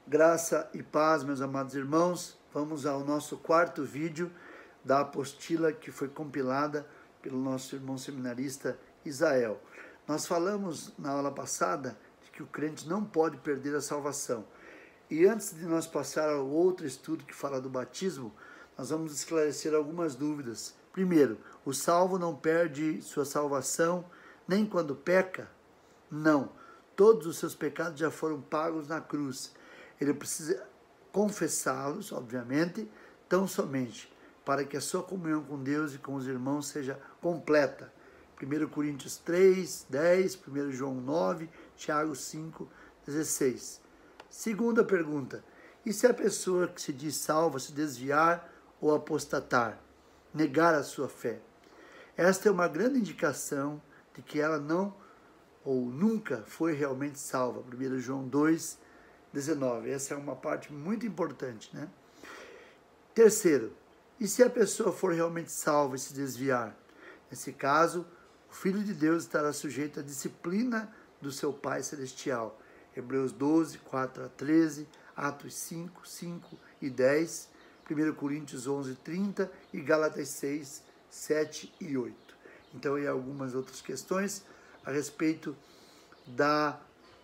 Graça e paz, meus amados irmãos. Vamos ao nosso quarto vídeo da apostila que foi compilada pelo nosso irmão seminarista Isael. Nós falamos na aula passada de que o crente não pode perder a salvação. E antes de nós passar ao outro estudo que fala do batismo, nós vamos esclarecer algumas dúvidas. Primeiro, o salvo não perde sua salvação nem quando peca? Não. Todos os seus pecados já foram pagos na cruz. Ele precisa confessá-los, obviamente, tão somente, para que a sua comunhão com Deus e com os irmãos seja completa. 1 Coríntios 3, 10, 1 João 9, Tiago 5, 16. Segunda pergunta, e se a pessoa que se diz salva se desviar ou apostatar, negar a sua fé? Esta é uma grande indicação de que ela não ou nunca foi realmente salva. 1 João 2, 19. Essa é uma parte muito importante, né? Terceiro, e se a pessoa for realmente salva e se desviar? Nesse caso, o Filho de Deus estará sujeito à disciplina do seu Pai Celestial. Hebreus 12, 4 a 13, Atos 5, 5 e 10, 1 Coríntios 11, 30 e Gálatas 6, 7 e 8. Então, aí algumas outras questões a respeito da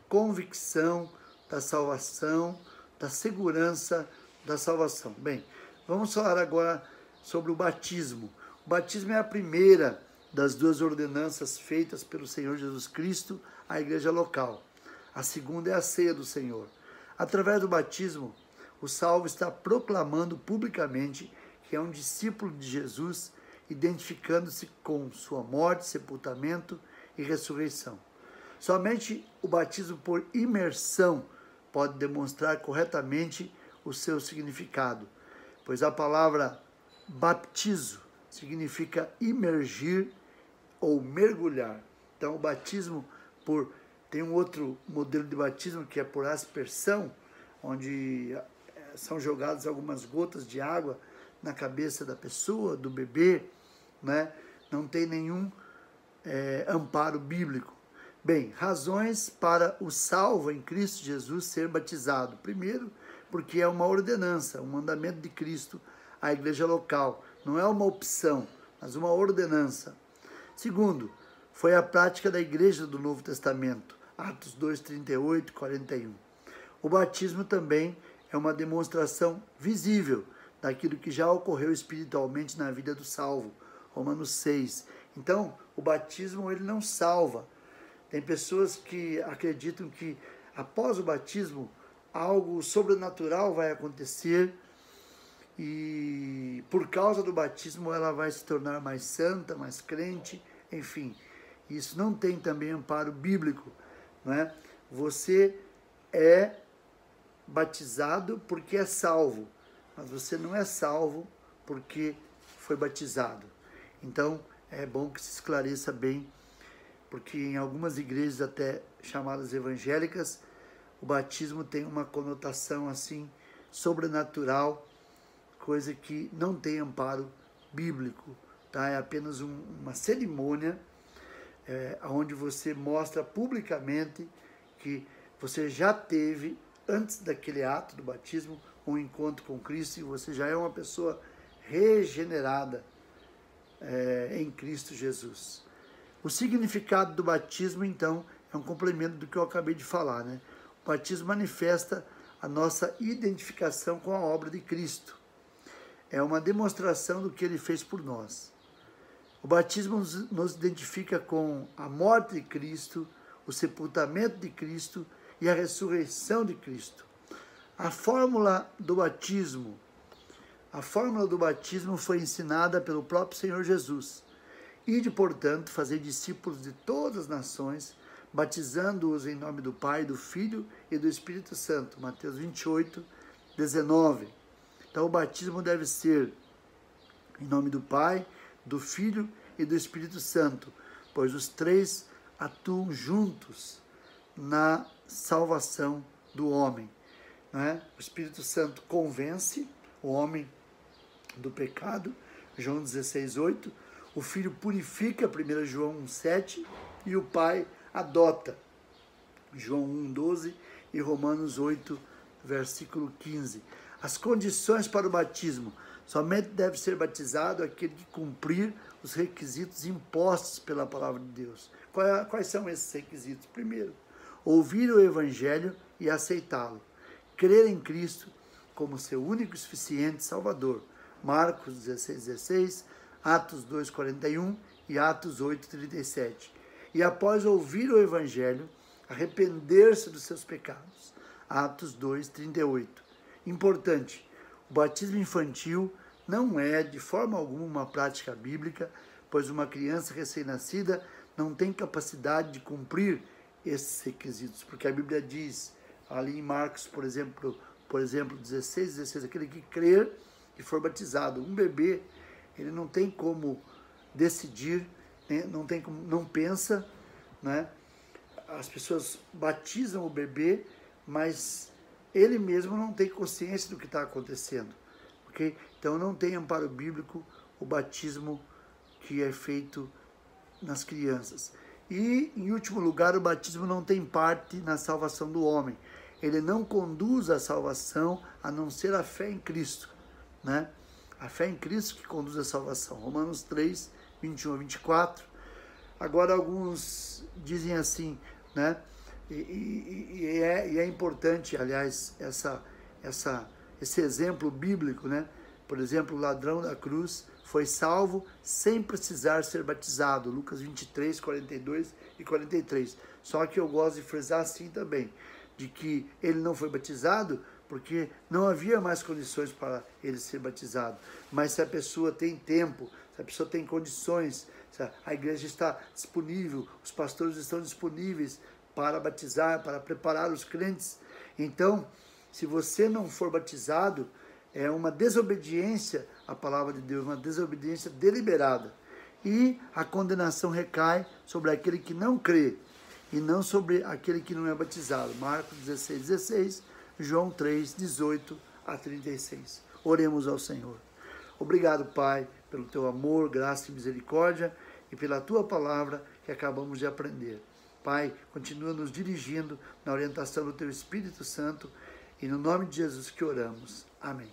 convicção da salvação, da segurança da salvação. Bem, vamos falar agora sobre o batismo. O batismo é a primeira das duas ordenanças feitas pelo Senhor Jesus Cristo à igreja local. A segunda é a ceia do Senhor. Através do batismo, o salvo está proclamando publicamente que é um discípulo de Jesus, identificando-se com sua morte, sepultamento e ressurreição. Somente o batismo por imersão pode demonstrar corretamente o seu significado, pois a palavra baptizo significa imergir ou mergulhar. Então, o batismo tem um outro modelo de batismo que é por aspersão, onde são jogadas algumas gotas de água na cabeça da pessoa, do bebê, né? Não tem nenhum amparo bíblico. Bem, razões para o salvo em Cristo Jesus ser batizado. Primeiro, porque é uma ordenança, um mandamento de Cristo à igreja local. Não é uma opção, mas uma ordenança. Segundo, foi a prática da igreja do Novo Testamento. Atos 2, 38, 41. O batismo também é uma demonstração visível daquilo que já ocorreu espiritualmente na vida do salvo. Romanos 6. Então, o batismo ele não salva. Tem pessoas que acreditam que após o batismo algo sobrenatural vai acontecer e por causa do batismo ela vai se tornar mais santa, mais crente, enfim. Isso não tem também amparo bíblico, não é? Você é batizado porque é salvo, mas você não é salvo porque foi batizado. Então, é bom que se esclareça bem, porque em algumas igrejas até chamadas evangélicas, o batismo tem uma conotação assim sobrenatural, coisa que não tem amparo bíblico, tá? É apenas uma cerimônia onde você mostra publicamente que você já teve, antes daquele ato do batismo, um encontro com Cristo e você já é uma pessoa regenerada em Cristo Jesus. O significado do batismo, então, é um complemento do que eu acabei de falar, né? O batismo manifesta a nossa identificação com a obra de Cristo. É uma demonstração do que ele fez por nós. O batismo nos identifica com a morte de Cristo, o sepultamento de Cristo e a ressurreição de Cristo. A fórmula do batismo foi ensinada pelo próprio Senhor Jesus. Ide, portanto, fazer discípulos de todas as nações, batizando-os em nome do Pai, do Filho e do Espírito Santo. Mateus 28, 19. Então, o batismo deve ser em nome do Pai, do Filho e do Espírito Santo, pois os três atuam juntos na salvação do homem. Né? O Espírito Santo convence o homem do pecado, João 16, 8. O Filho purifica, 1 João 1,7, e o Pai adota, João 1,12 e Romanos 8, versículo 15. As condições para o batismo. Somente deve ser batizado aquele que cumprir os requisitos impostos pela palavra de Deus. Quais são esses requisitos? Primeiro, ouvir o Evangelho e aceitá-lo. Crer em Cristo como seu único e suficiente Salvador. Marcos 16:16, Atos 2:41 e Atos 8:37. E após ouvir o Evangelho, arrepender-se dos seus pecados. Atos 2:38. Importante, o batismo infantil não é de forma alguma uma prática bíblica, pois uma criança recém-nascida não tem capacidade de cumprir esses requisitos, porque a Bíblia diz, ali em Marcos, por exemplo 16:16, aquele que crer e for batizado. Um bebê, ele não tem como decidir, né? Não pensa, né? As pessoas batizam o bebê, mas ele mesmo não tem consciência do que está acontecendo, ok? Então não tem amparo bíblico o batismo que é feito nas crianças. E, em último lugar, o batismo não tem parte na salvação do homem. Ele não conduz à salvação a não ser a fé em Cristo, né? A fé em Cristo que conduz à salvação. Romanos 3, 21 a 24. Agora, alguns dizem assim, né? E é importante, aliás, esse exemplo bíblico, né? Por exemplo, o ladrão da cruz foi salvo sem precisar ser batizado. Lucas 23, 42 e 43. Só que eu gosto de frisar assim também, de que ele não foi batizado porque não havia mais condições para ele ser batizado. Mas se a pessoa tem tempo, se a pessoa tem condições, se a igreja está disponível, os pastores estão disponíveis para batizar, para preparar os crentes. Então, se você não for batizado, é uma desobediência à palavra de Deus, uma desobediência deliberada. E a condenação recai sobre aquele que não crê, e não sobre aquele que não é batizado. Marcos 16:16, João 3, 18 a 36. Oremos ao Senhor. Obrigado, Pai, pelo teu amor, graça e misericórdia, e pela tua palavra que acabamos de aprender. Pai, continua nos dirigindo na orientação do teu Espírito Santo, e no nome de Jesus que oramos. Amém.